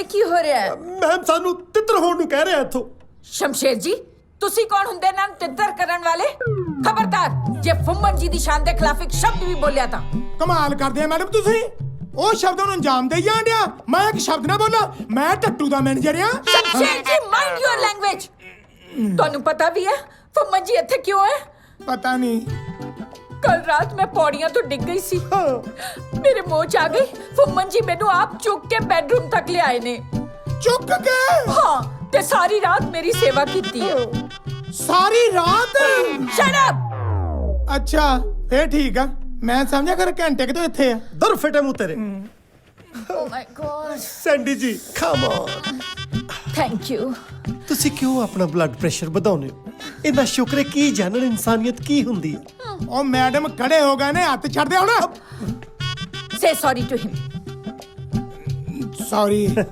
ਕੀ ਹੋ ਰਿਹਾ ਹੈ? ਮੈਮ ਸਾਨੂੰ ਤਿੱਤਰ ਹੋਣ ਨੂੰ ਕਹਿ ਰਿਹਾ ਇੱਥੋਂ। ਸ਼ਮਸ਼ੇਰ ਜੀ, ਤੁਸੀਂ ਕੌਣ ਹੁੰਦੇ ਨਾ ਤਿੱਤਰ ਕਰਨ ਵਾਲੇ? ਖਬਰਦਾਰ, ਜੇ ਫੁੰਮਨ ਜੀ ਦੀ ਸ਼ਾਨ ਦੇ ਖਿਲਾਫ ਇੱਕ ਸ਼ਬਦ ਵੀ ਬੋਲਿਆ ਤਾਂ। ਕਮਾਲ ਕਰਦੇ ਆ ਮੈਡਮ ਤੁਸੀਂ। ਉਹ ਸ਼ਬਦਾਂ ਨੂੰ ਅੰਜਾਮ ਦੇਈ ਜਾਣ ਡਿਆ, ਮੈਂ ਇੱਕ ਸ਼ਬਦ ਨਾ ਬੋਲਾਂ। ਮੈਂ ਟੱਟੂ ਦਾ ਮੈਨੇਜਰ ਆ। ਸ਼ਮਸ਼ੇਰ ਜੀ, ਮਾਈਂਡ ਯੂਰ ਲੈਂਗੁਏਜ। ਤੁਹਾਨੂੰ ਪਤਾ ਵੀ ਹੈ ਫੁੰਮਨ ਜੀ ਇੱਥੇ ਕਿਉਂ ਹੈ? ਪਤਾ ਨਹੀਂ। ਕੱਲ ਰਾਤ ਮੈਂ ਪੌੜੀਆਂ ਤੋਂ ਡਿੱਗ ਗਈ ਸੀ, ਮੇਰੇ ਮੂੰਹ 'ਚ ਆ ਗਈ। ਫੁੰਮਨ ਜੀ ਮੈਨੂੰ ਆਪ ਚੁੱਕ ਕੇ ਬੈਡਰੂਮ ਤੱਕ ਲਿਆਏ ਨੇ। ਚੁੱਕ ਕੇ? ਹਾਂ, ਤੇ ਸਾਰੀ ਰਾਤ ਮੇਰੀ ਸੇਵਾ ਕੀਤੀ ਹੈ। ਸਾਰੀ ਰਾਤ? Shut up. ਅੱਛਾ ਫੇਰ ਠੀਕ ਆ, ਮੈਂ ਸਮਝਿਆ ਕਰ ਘੰਟੇ ਕਿਤੋਂ ਇੱਥੇ ਆ। ਦਰ ਫਿਟੇ ਮੂੰਹ ਤੇਰੇ। ਓ ਮਾਈ ਗॉड। ਸੈਂਡੀ ਜੀ ਕਮ ਔਨ। Thank you. ਤੁਸੀਂ ਕਿਉਂ ਆਪਣਾ ਬਲੱਡ ਪ੍ਰੈਸ਼ਰ ਵਧਾਉਂਦੇ ਹੋ? ਇੰਨਾ ਸ਼ੁਕਰ ਹੈ ਕੀ ਜਾਣਨ ਇਨਸਾਨੀਅਤ ਕੀ ਹੁੰਦੀ ਹੈ। ਉਹ ਮੈਡਮ ਖੜੇ ਹੋ ਗਏ ਨੇ, ਹੱਥ ਛੱਡ ਦੇ ਹੁਣ। ਸੇ ਸੌਰੀ ਟੂ ਹਿਮ। ਸੌਰੀ।